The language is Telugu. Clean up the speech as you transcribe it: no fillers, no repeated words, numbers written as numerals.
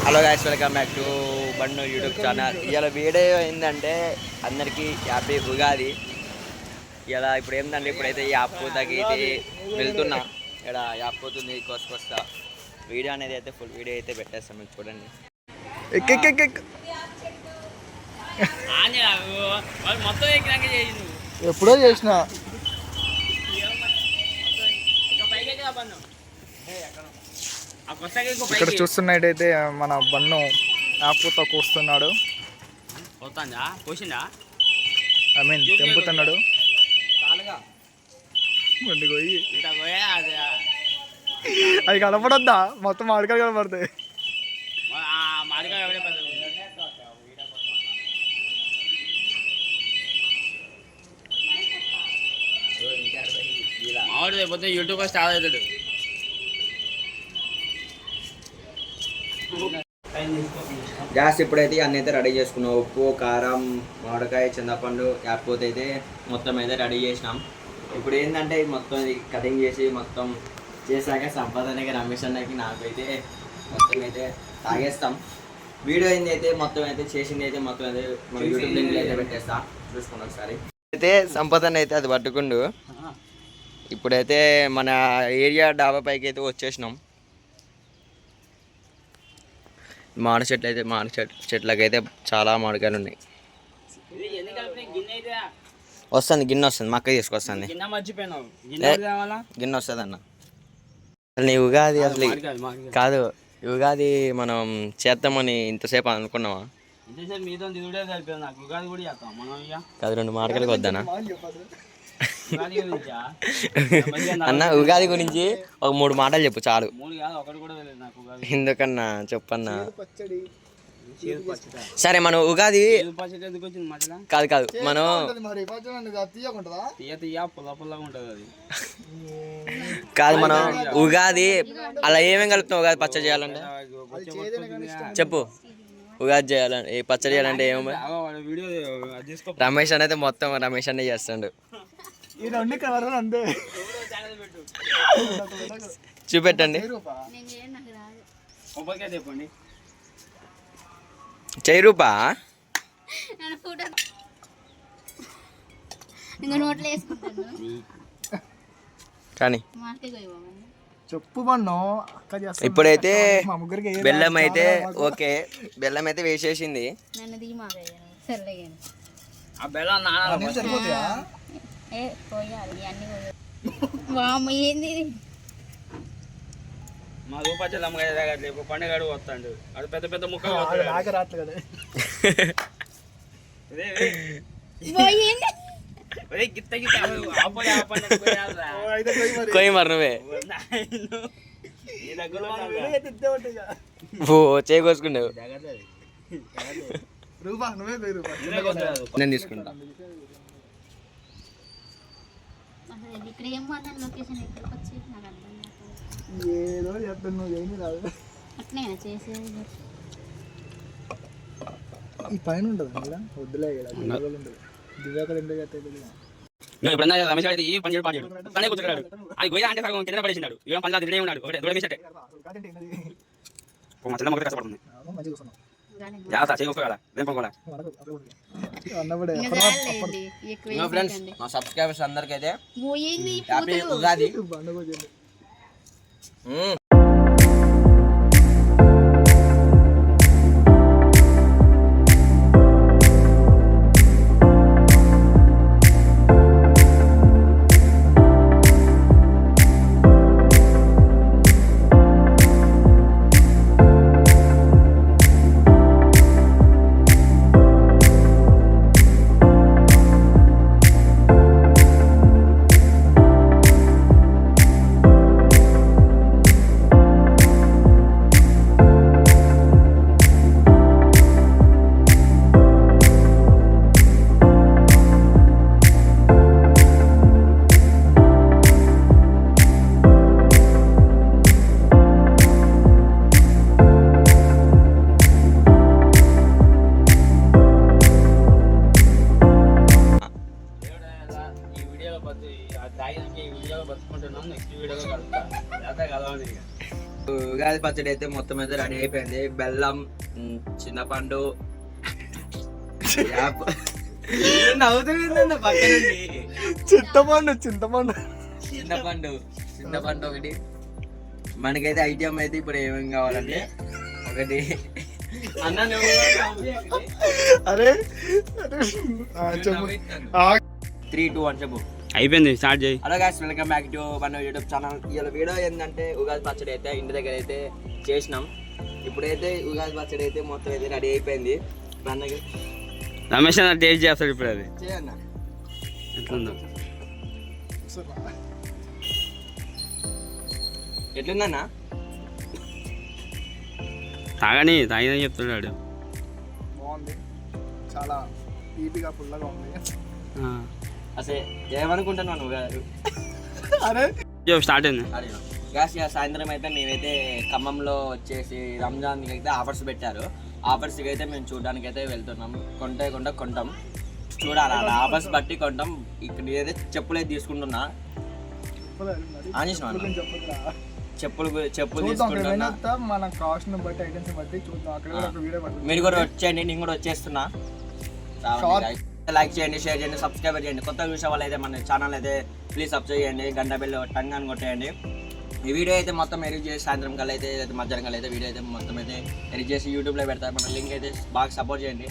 Hello guys, welcome back to bund YouTube channel. ఇలా వీడియో ఏంటంటే అందరికీ హ్యాపీ ఉగాది. ఇలా ఇప్పుడు ఏంటంటే ఇప్పుడైతే యాప్ తగ్గితే వెళ్తున్నా. ఇక్కడ యాప్ పోతుంది కోసుకొస్తా. వీడియో అనేది అయితే ఫుల్ వీడియో అయితే పెట్టేస్తాం, మీరు చూడండి. ఎప్పుడో చేసిన ఇక్కడ చూస్తున్నట్టయితే మన బన్ను ఆపుతో కూస్తున్నాడు. ఐ మీన్ తెంపుతున్నాడు. అది కనపడొద్దా? మొత్తం మామిడికాయలు కనపడతాయి. మామిడి యూట్యూబ్ స్టార్ట్ అవుతాడు. గ్యాస్ ఇప్పుడైతే అన్నీ అయితే రెడీ చేసుకున్నాం. ఉప్పు, కారం, మామిడికాయ, చింతపండు, యాపోతే అయితే మొత్తం అయితే రెడీ చేసినాం. ఇప్పుడు ఏంటంటే మొత్తం ఇది కటింగ్ చేసి మొత్తం చేశాక సంపాదనకి, రమేష్ అన్నకి, నాకైతే మొత్తం అయితే తాగేస్తాం. వీడియో ఏంది అయితే మొత్తం అయితే చేసింది అయితే మొత్తం అయితే మన యూట్యూబ్ లింక్లో అయితే పెట్టేస్తా, చూసుకోండి ఒకసారి. అయితే సంపాదన అయితే అది పట్టుకుండు. ఇప్పుడైతే మన ఏరియా డాబా పైకి అయితే వచ్చేసినాం. మామిడి చెట్లు అయితే చెట్లకైతే చాలా మామిడికాయలు ఉన్నాయి. వస్తుంది గిన్నె వస్తుంది, మక్క తీసుకొస్తుంది. గిన్నె వస్తుంది అన్న. అసలు నీ ఉగాది అసలు కాదు, ఉగాది మనం చేద్దామని ఇంతసేపు అనుకున్నావా? కాదు, 2 మామిడికాయలకు వద్దానా అన్న? ఉగాది గురించి ఒక 3 మాటలు చెప్పు చాలు. ఎందుకన్నా చెప్పన్నా. సరే, మనం ఉగాది కాదు మనం కాదు మనం ఉగాది అలా ఏమేమి కలుపుతాం? ఉగాది పచ్చడి చేయాలంటే చెప్పు. ఉగాది చేయాలంటే పచ్చడి చేయాలంటే ఏమో రమేష్ అనేది మొత్తం రమేష్ అనే చేస్తాడు. చూపెట్టండి. చెయ్యి రూపా కానీ చెప్పు బన్ను. ఇప్పుడైతే బెల్లం అయితే ఓకే, బెల్లం అయితే వేసేసింది. మా రూపాయలు అమ్మగారు పండుగడు వస్తాడు. అది పెద్ద పెద్ద ముక్క కొయ్యి మరి నువ్వే చేకోసుకున్నావు. నేను తీసుకుంటా. ఏదో చెప్తాను, నువ్వు ఏమి రాదు. ఈ పైన ఉంటుంది కదా, వద్దులే దివ్యాకడ ఎందుకు ఎప్పుడన్నా రమేష్ గారు ఈ పని చేయడు తనే కూర్చున్నాడు. అది గోయా అంటే సగం కింద పడేసినాడు. ఇవ్వ పని తినే ఉన్నాడు. ఒకటే దూరం వేసేటే మా చిన్న మొక్క కష్టపడుతుంది. మా సబ్స్క్రైబర్స్ అందరికైతే హ్యాపీ ఉగాది. ఉగాది పచ్చడి అయితే మొత్తం అయితే రెడీ అయిపోయింది. బెల్లం, చింతపండు, నవ్వుతుంది పక్కన చింతపండు ఒకటి. మనకైతే ఐటమ్ అయితే ఇప్పుడు ఏమేమి కావాలంటే ఒకటి అన్న అరే 3, 2, 1 చెప్పు. అయిపోయింది, స్టార్ట్ చేయి. Hello guys, welcome back to మన యూట్యూబ్ ఛానల్. ఇవాళ వీడియో ఏంటంటే ఉగాది పచ్చడి అయితే ఇంటి దగ్గర అయితే చేసినాం. ఇప్పుడైతే ఉగాది పచ్చడి అయితే మొత్తం అయితే రెడీ అయిపోయింది. రమేష్ అన్న టేస్ట్ చేస్తాడు ఇప్పుడు. అది చేయన్న ఎట్లుందో ఎట్లుందన్నా? తాగని చెప్తున్నాడు. బాగుంది, చాలా ఈపీగా పుల్లగా ఉంది. అసలు ఏమనుకుంటున్నాను ఉగాది? అరే స్టార్ట్ అయింది. అరే గ్యాస్ సాయంత్రం అయితే మేమైతే ఖమ్మంలో వచ్చేసి రంజాన్కి అయితే ఆఫర్స్ పెట్టారు. ఆఫర్స్కి అయితే మేము చూడడానికి అయితే వెళ్తున్నాం. కొంటాం, చూడాలి అలా ఆఫర్స్ బట్టి కొంటాం. ఇక్కడ నేనైతే చెప్పులు అయితే తీసుకుంటున్నా. చెప్పులు తీసుకుంటున్నా. మన కాస్ట్ బట్టి ఐటమ్స్ బట్టి చూద్దాం. అక్కడ కూడా ఒక వీడియో పడుతుంది. మీరు కూడా వచ్చేయండి, నేను కూడా వచ్చేస్తున్నా. లైక్ చేయండి, షేర్ చేయండి, సబ్స్క్రైబ్ చేయండి. కొత్త చూసే వాళ్ళు అయితే మన ఛానల్ అయితే ప్లీజ్ సబ్స్క్రైబ్ చేయండి, గంట బెల్ టంగ్ అని కొట్టేయండి. ఈ వీడియో అయితే మొత్తం ఎడిట్ చేసి సాయంత్రం కల్లా అయితే మధ్యాహ్నం కల్లా అయితే వీడియో అయితే మొత్తం అయితే ఎడిట్ చేసి యూట్యూబ్లో పెడతారు. మన లింక్ అయితే బాగా సపోర్ట్ చేయండి.